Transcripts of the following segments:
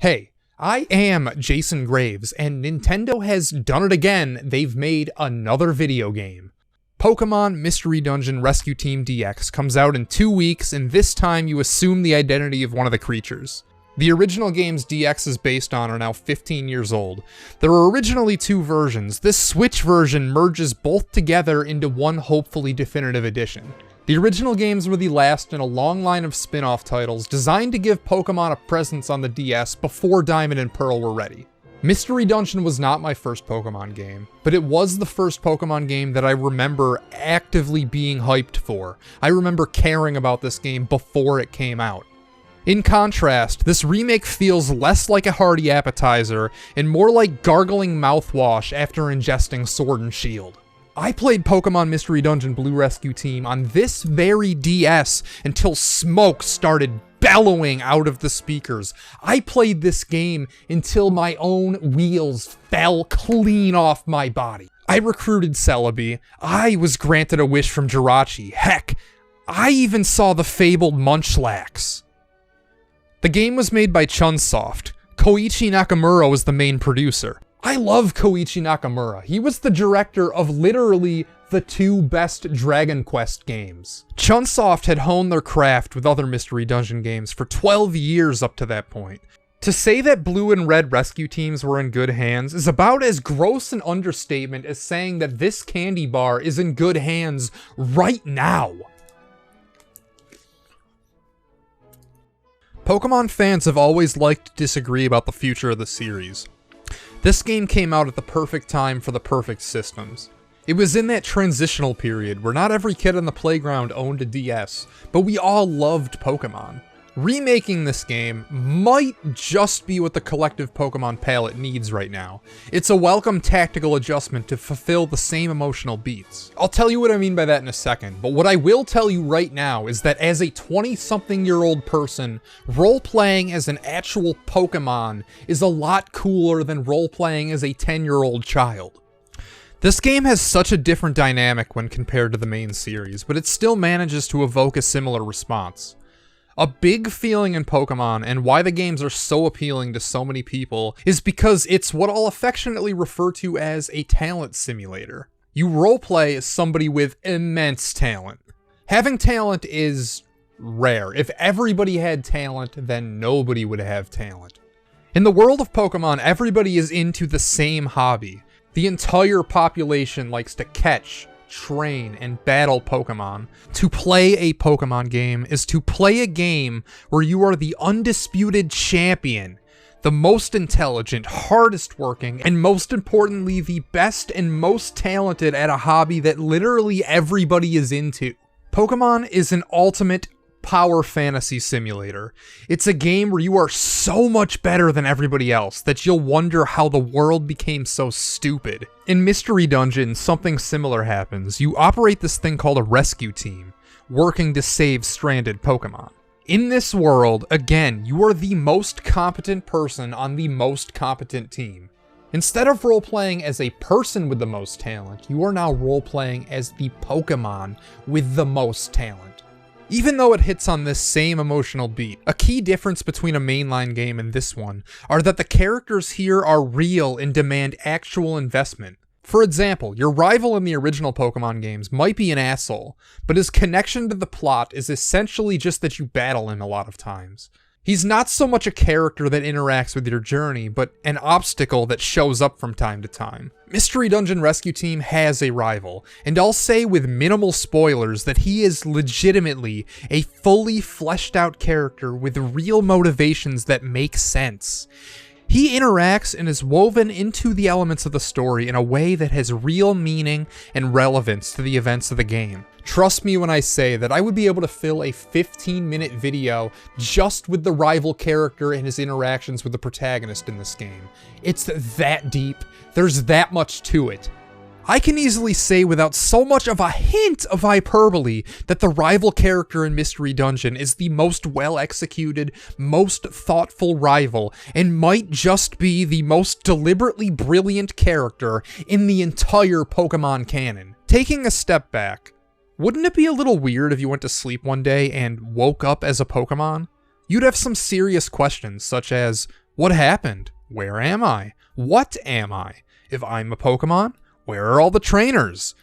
Hey, I am Jason Graves, and Nintendo has done it again. They've made another video game. Pokemon Mystery Dungeon Rescue Team DX comes out in 2 weeks, and this time you assume the identity of one of the creatures. The original games DX is based on are now 15 years old. There were originally 2 versions. This Switch version merges both together into one hopefully definitive edition. The original games were the last in a long line of spin-off titles designed to give Pokemon a presence on the DS before Diamond and Pearl were ready. Mystery Dungeon was not my first Pokemon game, but it was the first Pokemon game that I remember actively being hyped for. I remember caring about this game before it came out. In contrast, this remake feels less like a hearty appetizer and more like gargling mouthwash after ingesting Sword and Shield. I played Pokemon Mystery Dungeon Blue Rescue Team on this very DS until smoke started bellowing out of the speakers. I played this game until my own wheels fell clean off my body. I recruited Celebi. I was granted a wish from Jirachi. Heck, I even saw the fabled Munchlax. The game was made by Chunsoft. Koichi Nakamura was the main producer. I love Koichi Nakamura. He was the director of literally the 2 best Dragon Quest games. Chunsoft had honed their craft with other Mystery Dungeon games for 12 years up to that point. To say that Blue and Red rescue teams were in good hands is about as gross an understatement as saying that this candy bar is in good hands right now. Pokemon fans have always liked to disagree about the future of the series. This game came out at the perfect time for the perfect systems. It was in that transitional period where not every kid on the playground owned a DS, but we all loved Pokemon. Remaking this game might just be what the collective Pokemon palette needs right now. It's a welcome tactical adjustment to fulfill the same emotional beats. I'll tell you what I mean by that in a second, but what I will tell you right now is that as a 20-something-year-old person, role-playing as an actual Pokemon is a lot cooler than role-playing as a 10-year-old child. This game has such a different dynamic when compared to the main series, but it still manages to evoke a similar response. A big feeling in Pokemon, and why the games are so appealing to so many people, is because it's what I'll affectionately refer to as a talent simulator. You roleplay as somebody with immense talent. Having talent is rare. If everybody had talent, then nobody would have talent. In the world of Pokemon, everybody is into the same hobby. The entire population likes to catch, train, and battle Pokemon. To play a Pokemon game is to play a game where you are the undisputed champion, the most intelligent, hardest working, and most importantly, the best and most talented at a hobby that literally everybody is into. Pokemon is an ultimate power fantasy simulator. It's a game where you are so much better than everybody else that you'll wonder how the world became so stupid. In Mystery Dungeon, something similar happens. You operate this thing called a rescue team, working to save stranded Pokemon. In this world, again, you are the most competent person on the most competent team. Instead of role-playing as a person with the most talent, you are now role-playing as the Pokemon with the most talent. Even though it hits on this same emotional beat, a key difference between a mainline game and this one are that the characters here are real and demand actual investment. For example, your rival in the original Pokemon games might be an asshole, but his connection to the plot is essentially just that you battle him a lot of times. He's not so much a character that interacts with your journey, but an obstacle that shows up from time to time. Mystery Dungeon Rescue Team has a rival, and I'll say with minimal spoilers that he is legitimately a fully fleshed out character with real motivations that make sense. He interacts and is woven into the elements of the story in a way that has real meaning and relevance to the events of the game. Trust me when I say that I would be able to fill a 15-minute video just with the rival character and his interactions with the protagonist in this game. It's that deep. There's that much to it. I can easily say without so much of a hint of hyperbole that the rival character in Mystery Dungeon is the most well-executed, most thoughtful rival, and might just be the most deliberately brilliant character in the entire Pokemon canon. Taking a step back, wouldn't it be a little weird if you went to sleep one day and woke up as a Pokemon? You'd have some serious questions, such as, What happened? Where am I? What am I? If I'm a Pokemon, where are all the trainers?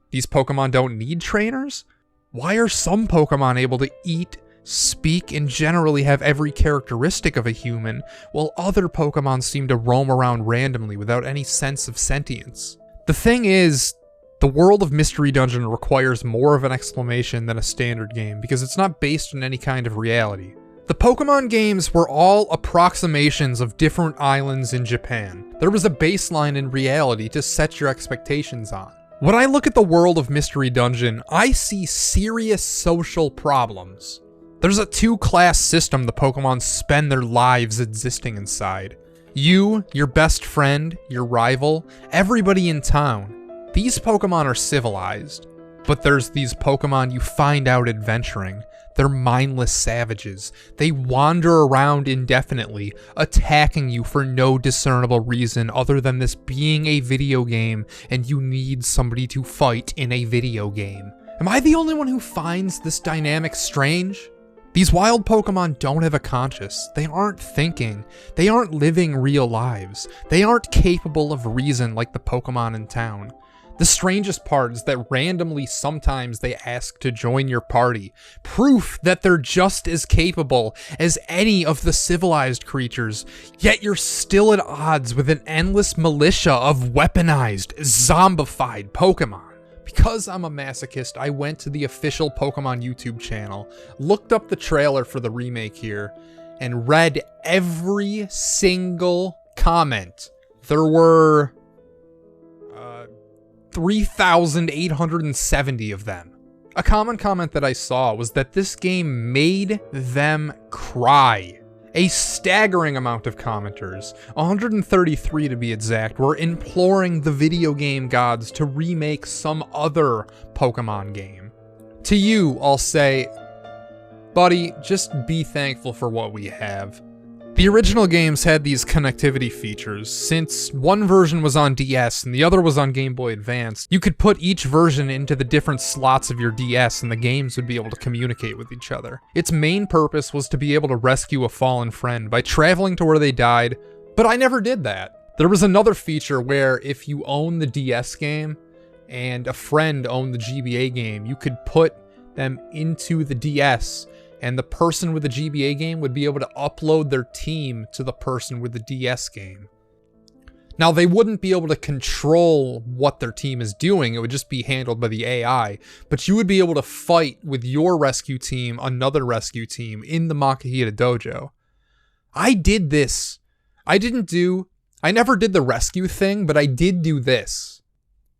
These Pokemon don't need trainers? Why are some Pokemon able to eat, speak, and generally have every characteristic of a human, while other Pokemon seem to roam around randomly without any sense of sentience? The thing is, the world of Mystery Dungeon requires more of an explanation than a standard game, because it's not based on any kind of reality. The Pokemon games were all approximations of different islands in Japan. There was a baseline in reality to set your expectations on. When I look at the world of Mystery Dungeon, I see serious social problems. There's a two-class system the Pokemon spend their lives existing inside. You, your best friend, your rival, everybody in town. These Pokemon are civilized, but there's these Pokemon you find out adventuring. They're mindless savages. They wander around indefinitely, attacking you for no discernible reason other than this being a video game and you need somebody to fight in a video game. Am I the only one who finds this dynamic strange? These wild Pokemon don't have a conscience. They aren't thinking. They aren't living real lives. They aren't capable of reason like the Pokemon in town. The strangest part is that randomly sometimes they ask to join your party, proof that they're just as capable as any of the civilized creatures, yet you're still at odds with an endless militia of weaponized, zombified Pokemon. Because I'm a masochist, I went to the official Pokemon YouTube channel, looked up the trailer for the remake here, and read every single comment. There were 3,870 of them. A common comment that I saw was that this game made them cry. A staggering amount of commenters, 133 to be exact, were imploring the video game gods to remake some other Pokemon game. To you, I'll say, buddy, just be thankful for what we have. The original games had these connectivity features. Since one version was on DS and the other was on Game Boy Advance, you could put each version into the different slots of your DS and the games would be able to communicate with each other. Its main purpose was to be able to rescue a fallen friend by traveling to where they died, but I never did that. There was another feature where if you own the DS game and a friend owned the GBA game, you could put them into the DS and the person with the GBA game would be able to upload their team to the person with the DS game. Now, they wouldn't be able to control what their team is doing, it would just be handled by the AI, but you would be able to fight with your rescue team, another rescue team, in the Makahita Dojo. I did this. I never did the rescue thing, but I did do this.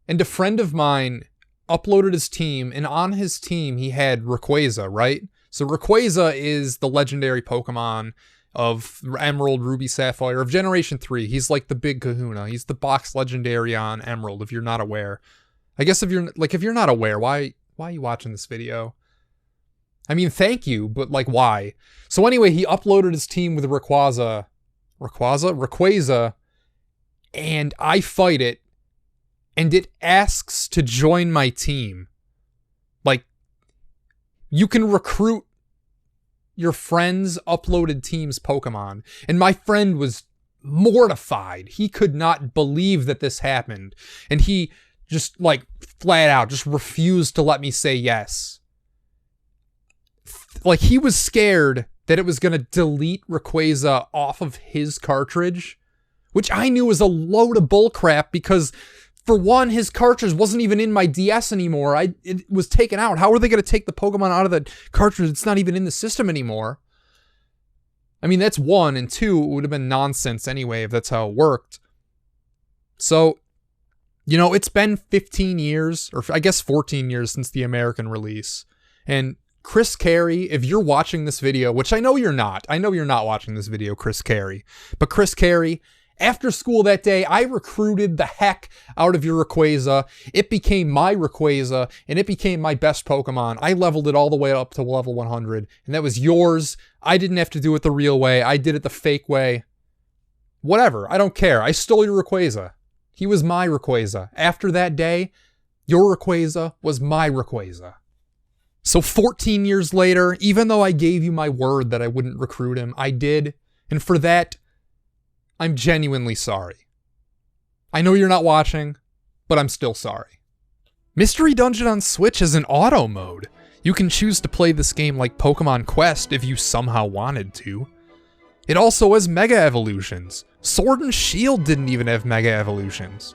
And a friend of mine uploaded his team, and on his team he had Rayquaza, right? So Rayquaza is the legendary Pokemon of Emerald, Ruby, Sapphire, of Generation 3. He's like the big kahuna. He's the box legendary on Emerald, if you're not aware. I guess if you're not aware, why are you watching this video? I mean, thank you, but like, why? So anyway, he uploaded his team with Rayquaza, and I fight it, and it asks to join my team. Like, you can recruit your friend's uploaded team's Pokemon. And my friend was mortified. He could not believe that this happened. And he just, like, flat out just refused to let me say yes. Like, he was scared that it was going to delete Rayquaza off of his cartridge, which I knew was a load of bullcrap because, for one, his cartridge wasn't even in my DS anymore. It was taken out. How are they going to take the Pokemon out of the cartridge? It's not even in the system anymore. I mean, that's one. And two, it would have been nonsense anyway if that's how it worked. So, you know, it's been 15 years, or I guess 14 years since the American release. And Chris Carey, if you're watching this video, which I know you're not. I know you're not watching this video, Chris Carey. But Chris Carey, after school that day, I recruited the heck out of your Rayquaza. It became my Rayquaza, and it became my best Pokemon. I leveled it all the way up to level 100, and that was yours. I didn't have to do it the real way. I did it the fake way. Whatever, I don't care. I stole your Rayquaza. He was my Rayquaza. After that day, your Rayquaza was my Rayquaza. So 14 years later, even though I gave you my word that I wouldn't recruit him, I did. And for that, I'm genuinely sorry. I know you're not watching, but I'm still sorry. Mystery Dungeon on Switch is an auto mode. You can choose to play this game like Pokemon Quest if you somehow wanted to. It also has Mega Evolutions. Sword and Shield didn't even have Mega Evolutions.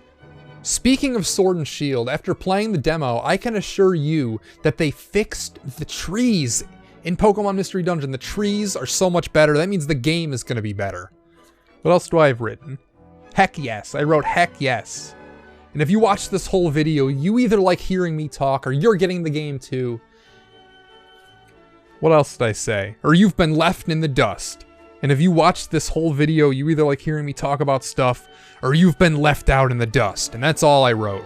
Speaking of Sword and Shield, after playing the demo, I can assure you that they fixed the trees in Pokemon Mystery Dungeon. The trees are so much better. That means the game is going to be better. What else do I have written? Heck yes. I wrote heck yes. And if you watch this whole video, you either like hearing me talk or you're getting the game too. What else did I say? Or you've been left in the dust. And if you watch this whole video, you either like hearing me talk about stuff or you've been left out in the dust. And that's all I wrote.